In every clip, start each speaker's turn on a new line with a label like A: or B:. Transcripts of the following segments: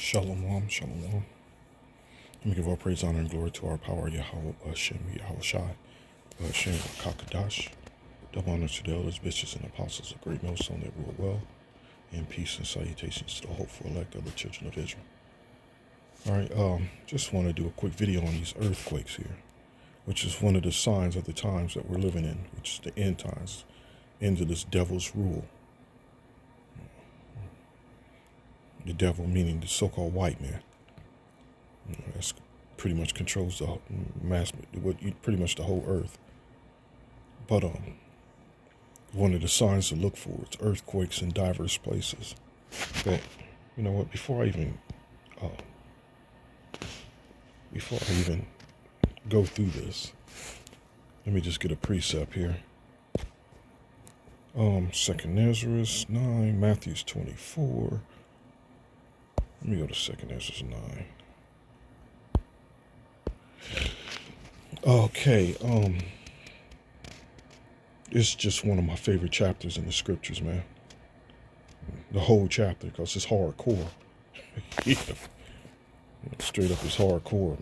A: Shalom, shalom. Let me give all praise, honor, and glory to our power, Yahweh, Hashem, Yahweh Shai, Hashem, Kakadash. Double honor to the elders, bishops, and apostles of great millstone that rule well, and peace and salutations to the hopeful elect of the children of Israel. All right, just want to do a quick video on these earthquakes here, which is one of the signs of the times that we're living in, which is the end times, end of this devil's rule. The devil meaning the so-called white man. That's pretty much controls the pretty much the whole earth. But one of the signs to look for is earthquakes in diverse places. But you know what? Before I even go through this, let me just get a precept here. Second Ezra 9, Matthew 24. Let me go to Second Ezra 9. Okay, it's just one of my favorite chapters in the scriptures, man. The whole chapter, because it's hardcore. Yeah. Straight up, it's hardcore,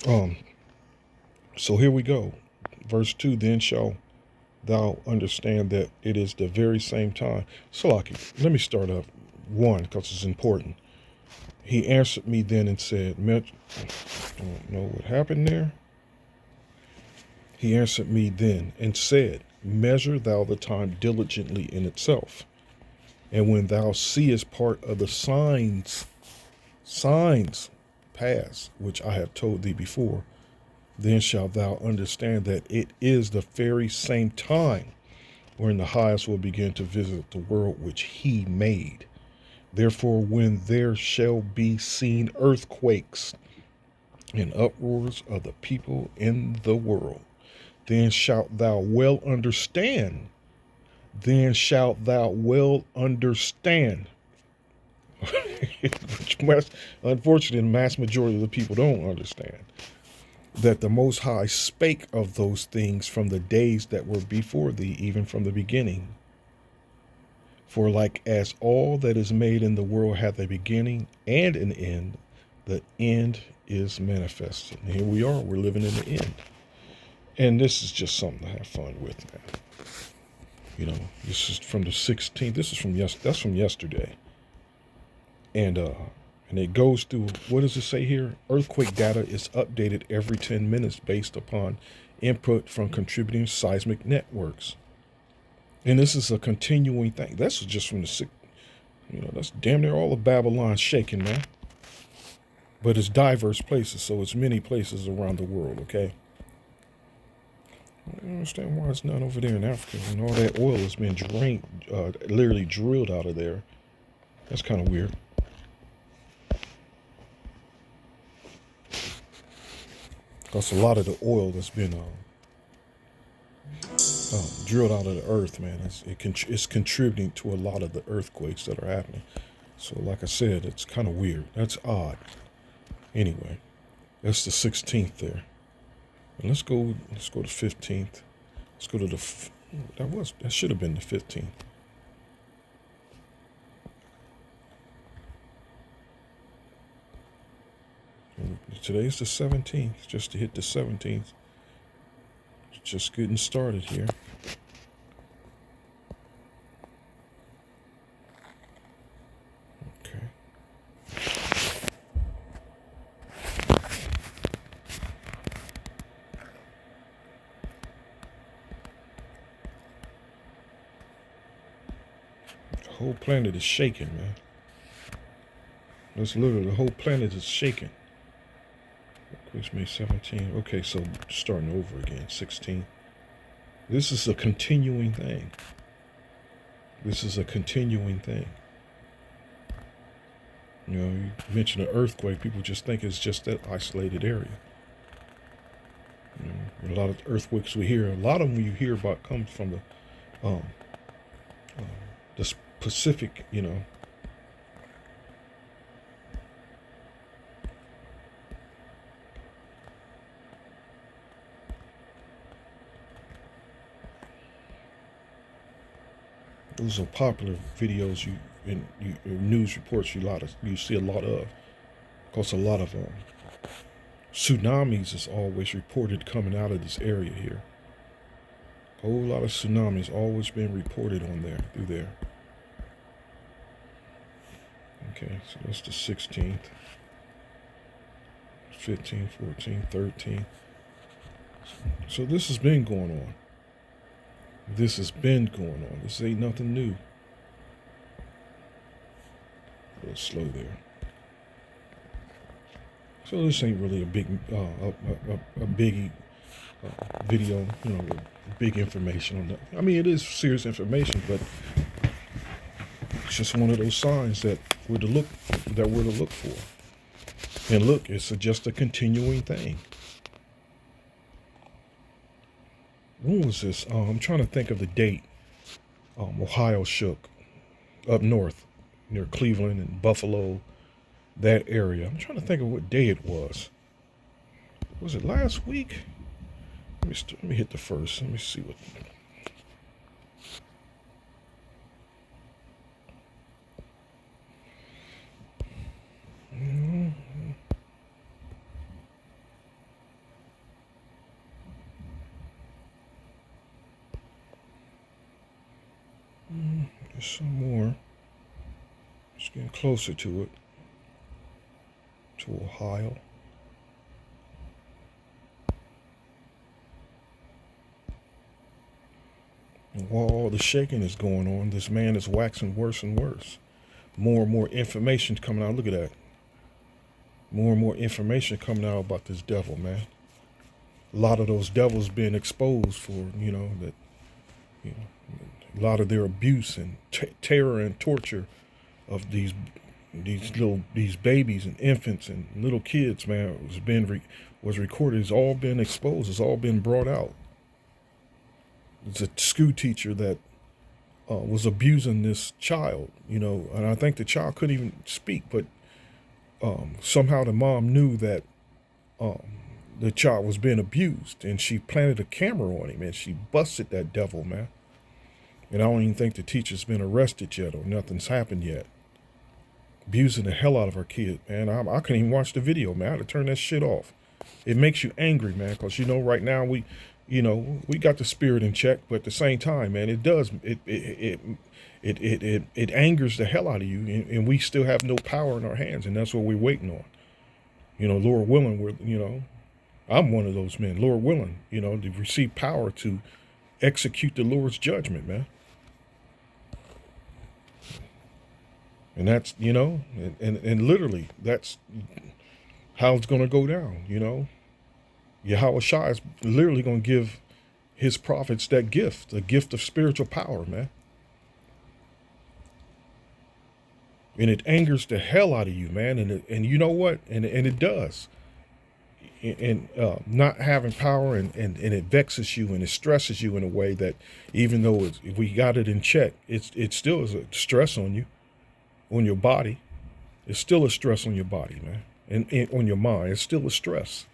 A: man. So here we go. Verse 2, then shall thou understand that it is the very same time. Salaki, let me start up 1, because it's important. He answered me then and said, don't know what happened there. He answered me then and said, measure thou the time diligently in itself. And when thou seest part of the signs pass, which I have told thee before, then shalt thou understand that it is the very same time wherein the highest will begin to visit the world which he made. Therefore, when there shall be seen earthquakes and uproars of the people in the world, then shalt thou well understand. Then shalt thou well understand. Which unfortunately, the mass majority of the people don't understand. That the Most High spake of those things from the days that were before thee, even from the beginning. For like as all that is made in the world hath a beginning and an end, the end is manifested. And here we are, we're living in the end. And this is just something to have fun with, man. You know, this is from the 16th. This is that's from yesterday. And it goes through, what does it say here? Earthquake data is updated every 10 minutes based upon input from contributing seismic networks. And this is a continuing thing. That's just from the, that's damn near all of Babylon shaking, man. But it's diverse places, so it's many places around the world, okay? I don't understand why it's not over there in Africa. And all that oil has been drained, literally drilled out of there. That's kind of weird. Because a lot of the oil that's been drilled out of the earth, man, it's contributing to a lot of the earthquakes that are happening. So like I said, it's kind of weird. That's odd. Anyway, that's the 16th there. And let's go to 15th. Let's go to that should have been the 15th. Today's the 17th, just to hit the 17th. Just getting started here. Okay. The whole planet is shaking, man. That's literally, the whole planet is shaking. Which May 17. Okay, so starting over again, 16. This is a continuing thing. You know, you mention an earthquake, people just think it's just that isolated area. You know, a lot of earthquakes we hear, a lot of them you hear about comes from the Pacific, you know. Those are popular videos news reports you see a lot of. Because a lot of tsunamis is always reported coming out of this area here. A whole lot of tsunamis always been reported on there, through there. Okay, so that's the 16th, 15th, 14th, 13th. So this has been going on. This has been going on. This ain't nothing new. A little slow there. So this ain't really a big, a biggie video, with big information on that. I mean, it is serious information, but it's just one of those signs that we're to look for. And look, it's just a continuing thing. When was this? I'm trying to think of the date. Ohio shook up north near Cleveland and Buffalo, that area. I'm trying to think of what day it was. Was it last week? Let me hit the first. Let me see what. There's some more. Just getting closer to it. To Ohio. And while all the shaking is going on, this man is waxing worse and worse. More and more information coming out. Look at that. More and more information coming out about this devil, man. A lot of those devils being exposed for, a lot of their abuse and terror and torture of these babies and infants and little kids, man, was recorded. It's all been exposed. It's all been brought out. It's a school teacher that was abusing this child, and I think the child couldn't even speak, but somehow the mom knew that the child was being abused, and she planted a camera on him, and she busted that devil, man. And I don't even think the teacher's been arrested yet, or nothing's happened yet. Abusing the hell out of her kid, man. I couldn't even watch the video, man. I had to turn that shit off. It makes you angry, man, because right now we got the spirit in check, but at the same time, man, it angers the hell out of you, and we still have no power in our hands, and that's what we're waiting on. Lord willing, I'm one of those men, Lord willing, to receive power to execute the Lord's judgment, man. And that's, and literally, that's how it's going to go down, Yahweh Shai is literally going to give his prophets that gift, the gift of spiritual power, man. And it angers the hell out of you, man. And you know what? And it does. And not having power and it vexes you and it stresses you in a way that even though if we got it in check, it still is a stress on you, on your body. It's still a stress on your body, man. And on your mind, it's still a stress.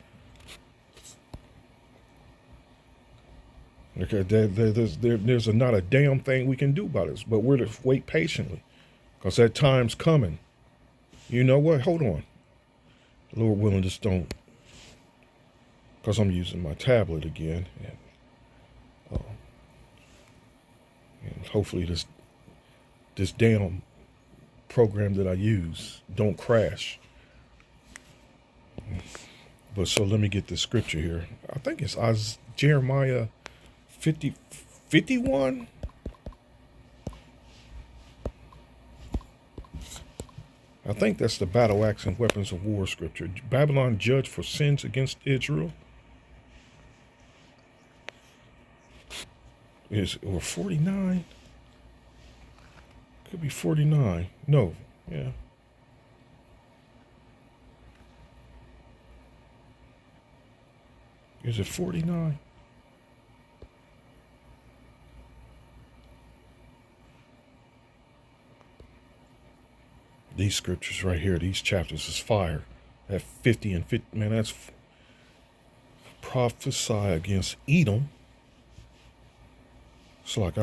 A: Okay, there's not a damn thing we can do about it, but we're to wait patiently, because that time's coming. You know what? Hold on. Lord willing, just don't, because I'm using my tablet again, and hopefully this damn program that I use don't crash. But so let me get the scripture here. I think it's Jeremiah 51. I think that's the battle axe and weapons of war scripture. Babylon judged for sins against Israel. Or 49? Could be 49. No, yeah. Is it 49? These scriptures right here, these chapters is fire. That 50 and 50, man, that's prophesy against Edom. It's like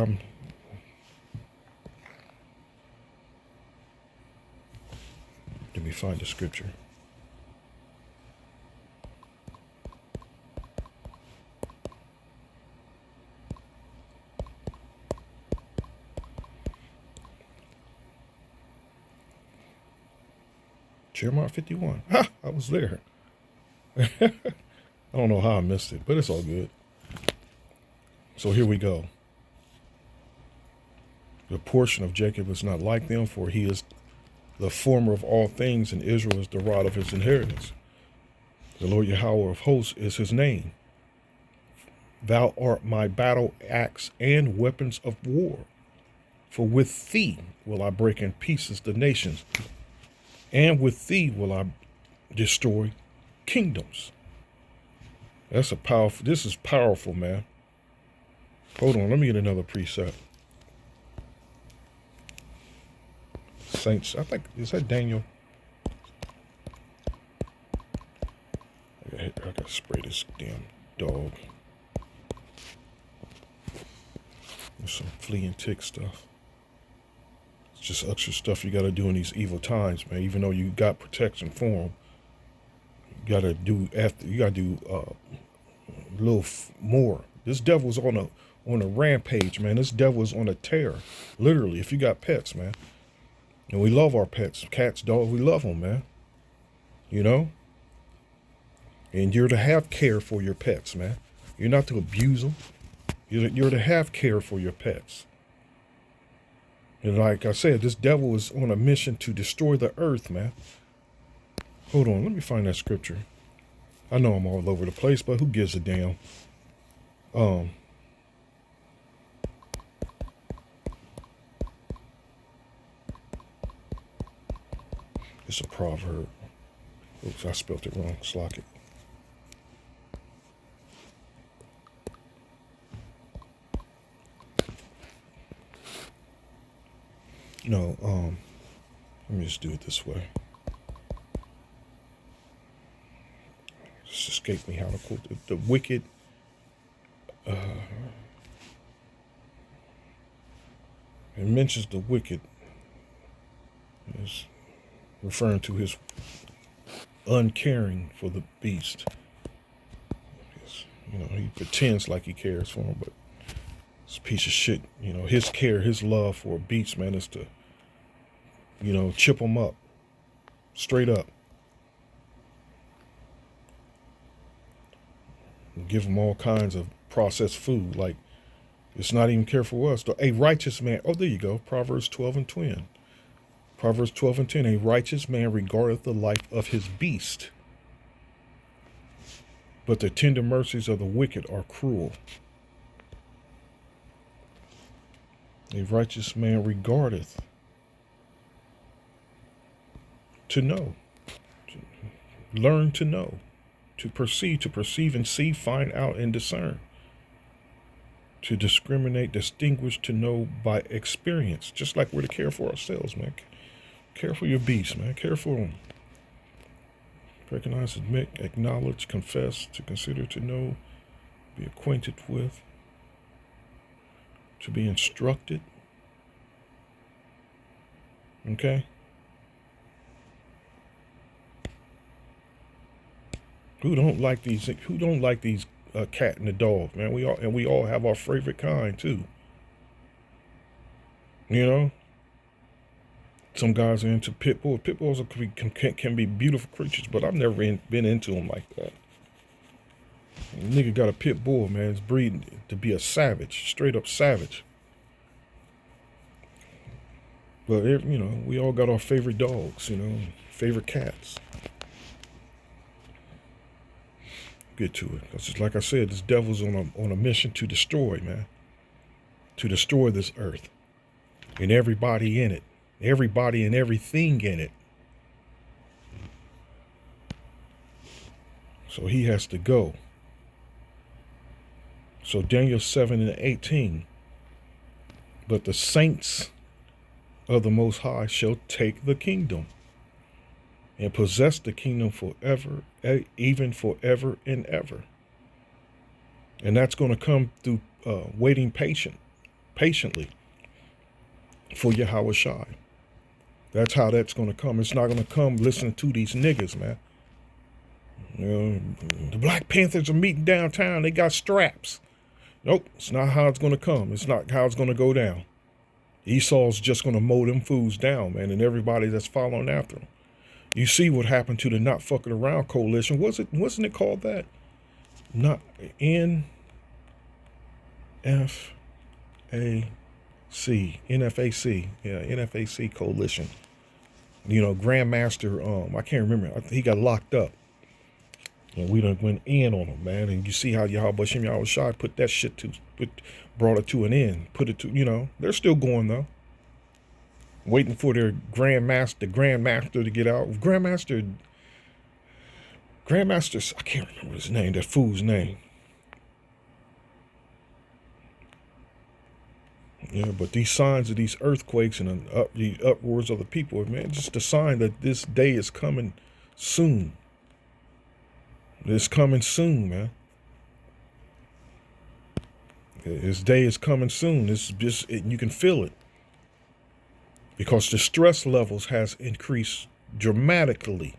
A: Let me find the scripture. Jeremiah 51. Ha! I was there. I don't know how I missed it, but it's all good. So here we go. The portion of Jacob is not like them, for he is the former of all things, and Israel is the rod of his inheritance. The Lord Yahweh of hosts is his name. Thou art my battle axe and weapons of war. For with thee will I break in pieces the nations, and with thee will I destroy kingdoms. That's a powerful, this is powerful, man. Hold on, let me get another precept. Saints, I think, is that Daniel? I gotta spray this damn dog. There's some flea and tick stuff. It's just extra stuff you gotta do in these evil times, man. Even though you got protection for them, you gotta do a little more. This devil's on a rampage, man. This devil's on a tear, literally. If you got pets, man, and we love our pets, cats, dogs, we love them, man. You know, and you're to have care for your pets, man. You're not to abuse them. You're to have care for your pets. And like I said, this devil is on a mission to destroy the earth, man. Hold on, let me find that scripture. I know I'm all over the place, but who gives a damn? It's a proverb. Oops, I spelled it wrong. Slock it. No, let me just do it this way. Just escaped me how to quote it. The wicked, it mentions the wicked as referring to his uncaring for the beast. You know, he pretends like he cares for him, but it's a piece of shit. You know, his care, his love for a beast, man, is to, you know, chip him up, straight up. Give him all kinds of processed food, like it's not even care for us. A righteous man, oh, there you go, Proverbs 12 and 10. Proverbs 12 and 10, a righteous man regardeth the life of his beast, but the tender mercies of the wicked are cruel. A righteous man regardeth to know, to learn to know, to perceive and see, find out and discern, to discriminate, distinguish, to know by experience, just like we're to care for ourselves, man. Care for your beast, man. Care for them. Recognize, admit, acknowledge, confess, to consider, to know, be acquainted with, to be instructed. Okay? Who don't like these cat and the dog, man? We all have our favorite kind too. You know? Some guys are into pit bulls. Pit bulls can be beautiful creatures, but I've never been into them like that. A nigga got a pit bull, man. It's breeding to be a savage, straight up savage. But, you know, we all got our favorite dogs, you know, favorite cats. Get to it. Because like I said, this devil's on a mission to destroy, man. To destroy this earth. And everybody in it. Everybody and everything in it. So he has to go. So Daniel 7 and 18. But the saints of the Most High shall take the kingdom and possess the kingdom forever, even forever and ever. And that's going to come through waiting patiently for Yahweh Shai. That's how that's going to come. It's not going to come listening to these niggas, man. You know, the Black Panthers are meeting downtown. They got straps. Nope, it's not how it's going to come. It's not how it's going to go down. Esau's just going to mow them fools down, man, and everybody that's following after them. You see what happened to the Not Fucking Around Coalition. Wasn't it called that? Not NFAC. Yeah, NFAC Coalition. You know, Grandmaster, I can't remember. He got locked up. And we done went in on him, man. And you see how Yahweh Shem Yahweh Shai put that shit brought it to an end. Put it to, you know, they're still going though. Waiting for their Grandmaster to get out. Grandmaster, I can't remember his name, that fool's name. Yeah, but these signs of these earthquakes and the uproars of the people, man, just a sign that this day is coming soon. It's coming soon, man. This day is coming soon. It's just, you can feel it. Because the stress levels has increased dramatically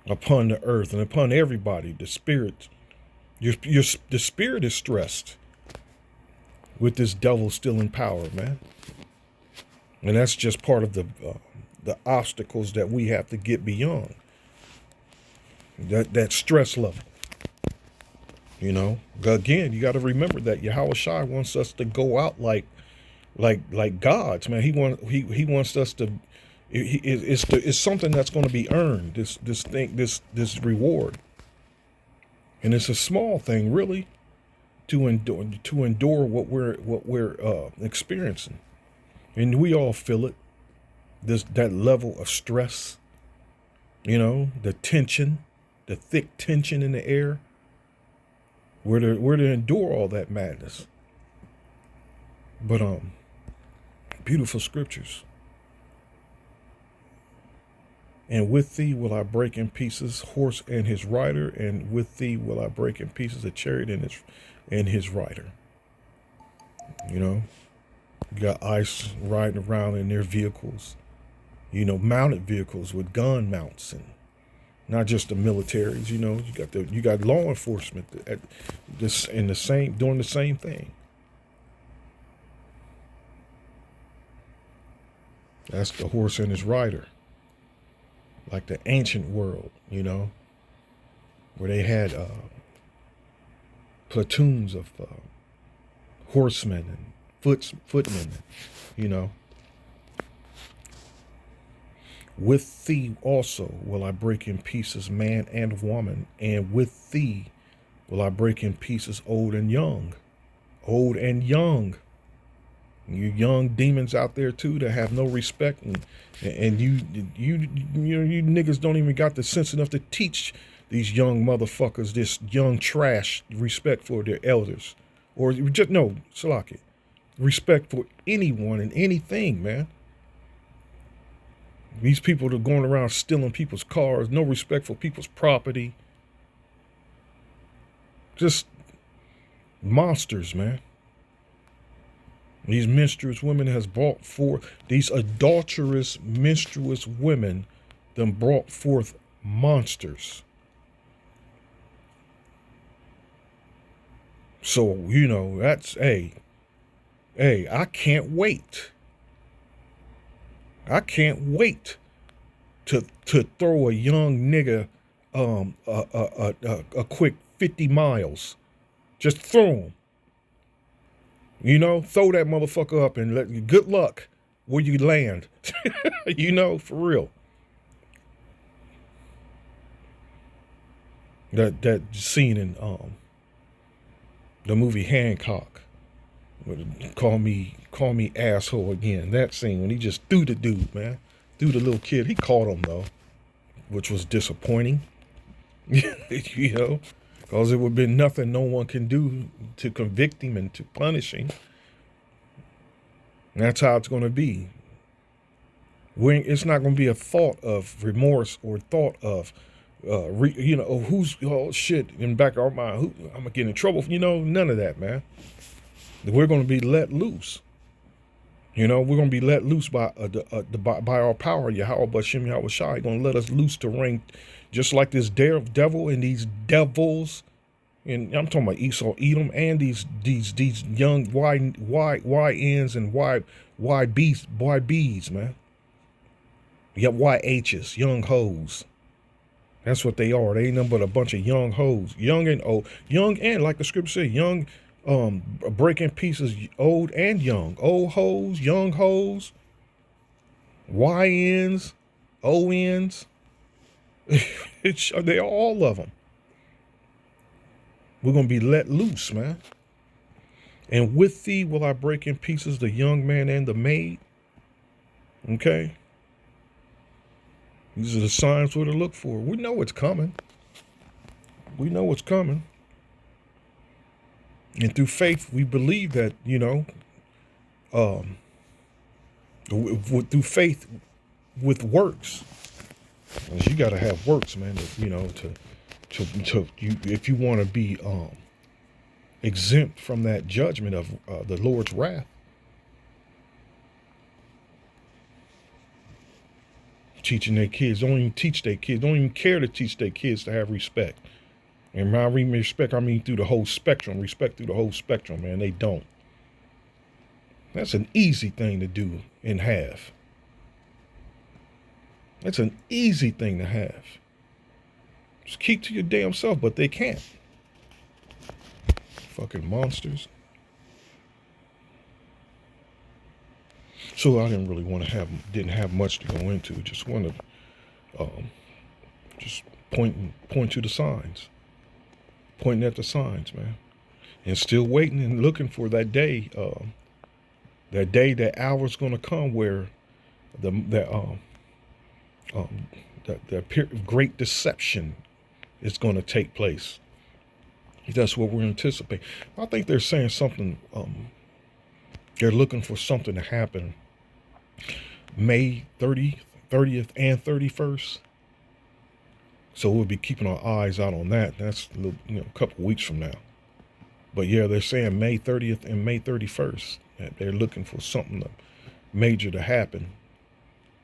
A: upon the earth and upon everybody. The spirit, the spirit is stressed with this devil still in power, man. And that's just part of the obstacles that we have to get beyond. That stress level. You know, again, you got to remember that Yahweh Shai wants us to go out like gods, man. He wants us to. It's something that's going to be earned. This reward, and it's a small thing, really, to endure what we're experiencing, and we all feel it. That level of stress, you know, the tension, the thick tension in the air. We're to endure all that madness. But beautiful scriptures. And with thee will I break in pieces horse and his rider, and with thee will I break in pieces a chariot and his rider. You know, you got ICE riding around in their vehicles, you know, mounted vehicles with gun mounts, and not just the militaries. You know, you got law enforcement at this in the same doing the same thing. That's the horse and his rider. Like the ancient world, you know, where they had platoons of horsemen and footmen, you know. With thee also will I break in pieces man and woman, and with thee will I break in pieces old and young. Old and young. You young demons out there too that have no respect, and you niggas don't even got the sense enough to teach these young motherfuckers, this young trash, respect for their elders, or just no, Salaki, respect for anyone and anything, man. These people that are going around stealing people's cars, no respect for people's property, just monsters, man. These menstruous women has brought forth, these adulterous, menstruous women, them brought forth monsters. So, you know, that's, hey, I can't wait. I can't wait to throw a young nigga a quick 50 miles. Just throw him. You know, throw that motherfucker up and good luck where you land. You know, for real. That scene in the movie Hancock. Call me asshole again. That scene when he just threw the dude, man. Threw the little kid. He caught him though, which was disappointing. You know, because it would have been nothing no one can do to convict him and to punish him. And that's how it's going to be. It's not going to be a thought of remorse or thought of, you know, who's, oh shit, in the back of our mind, I'm going to get in trouble. You know, none of that, man. We're going to be let loose. You know, we're going to be let loose by our power. Yahweh Bashem Yahweh Shai going to let us loose to reign just like this devil and these devils. And I'm talking about Esau, Edom, and these young YNs and YBs, man. Yeah, YHs, young hoes. That's what they are. They ain't nothing but a bunch of young hoes, young and old, young and like the scripture said, young, breaking pieces, old and young, old hoes, young hoes, YNs, ONs. They all of them. We're gonna be let loose, man. And with thee will I break in pieces the young man and the maid. Okay. These are the signs we're to look for. We know it's coming. We know it's coming. And through faith, we believe that, you know, through faith with works. You got to have works, man, you know, if you want to be exempt from that judgment of the Lord's wrath. Teaching their kids, don't even teach their kids, don't even care to teach their kids to have respect. And by respect, I mean through the whole spectrum, respect through the whole spectrum, man. They don't. That's an easy thing to do and have. That's an easy thing to have. Just keep to your damn self, but they can't. Fucking monsters. So I didn't really want to didn't have much to go into. Just wanted just point to the signs. Pointing at the signs, man. And still waiting and looking for that day, that hour's gonna come where the great deception is gonna take place. That's what we're anticipating. I think they're saying something, they're looking for something to happen May 30th and 31st. So we'll be keeping our eyes out on that. That's a couple of weeks from now. But yeah, they're saying May 30th and May 31st. They're looking for something major to happen,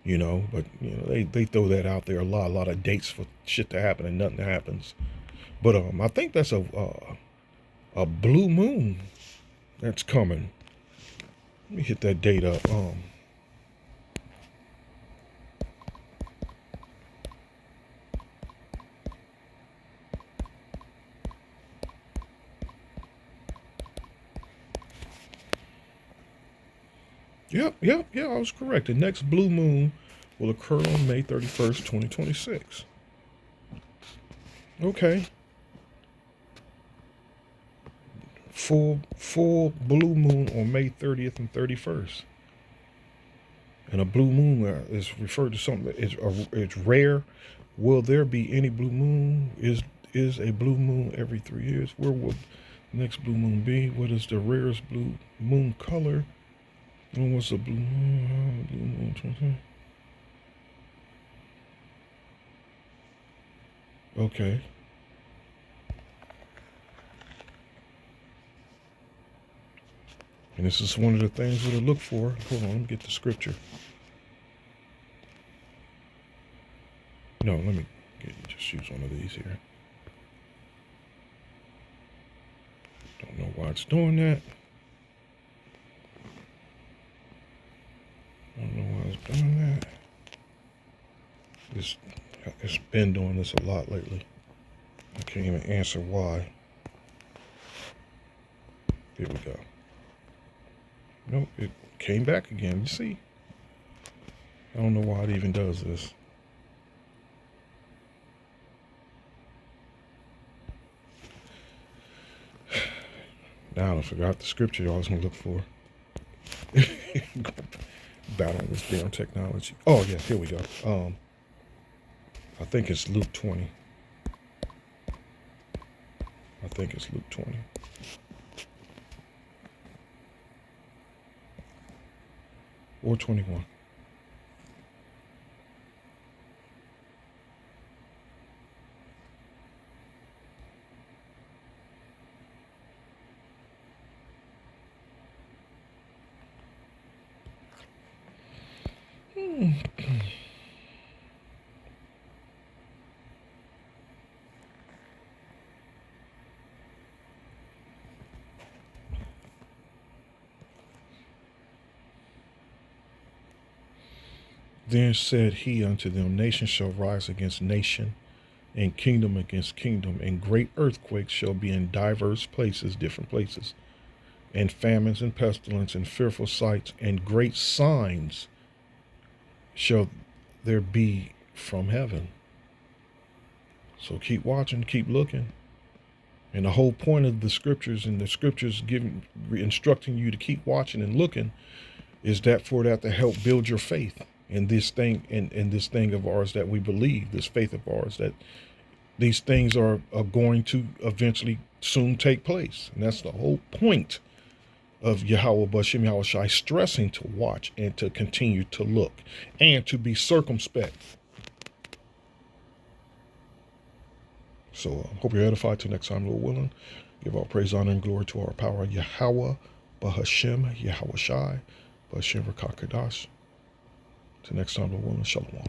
A: you know. But you know, they throw that out there a lot of dates for shit to happen and nothing happens. But I think that's a blue moon that's coming. Let me hit that date up. Yep, I was correct. The next blue moon will occur on May 31st, 2026. Okay. Full blue moon on May 30th and 31st. And a blue moon is referred to something that it's rare. Will there be any blue moon? Is a blue moon every 3 years? Where will the next blue moon be? What is the rarest blue moon color? And what's the blue moon? Blue moon. Okay. And this is one of the things we're to look for. Hold on, let me get the scripture. No, let me just use one of these here. Don't know why it's doing that. Don't know why it's doing that. It's been doing this a lot lately. I can't even answer why. Here we go. Nope, it came back again. You see? I don't know why it even does this. Now I forgot the scripture I was going to look for. Battling this damn technology. Oh, yeah, here we go. I think it's Luke 20. I think it's Luke 20. Or 21. Then said he unto them, Nation shall rise against nation, and kingdom against kingdom, and great earthquakes shall be in divers places, different places, and famines and pestilence and fearful sights, and great signs shall there be from heaven. So keep watching, keep looking. And the whole point of the scriptures, and the scriptures instructing you to keep watching and looking, is that for that to help build your faith in this thing, in this thing of ours that we believe, this faith of ours, that these things are going to eventually soon take place. And that's the whole point of Yahweh Bashim Yahweh Shai stressing to watch and to continue to look and to be circumspect. So hope you're edified. Till next time, Lord willing. Give all praise, honor, and glory to our power, Yahweh Bahashem Yahweh Shai Bahashem Rakakadash. Till next time, Lord willing. Shalom.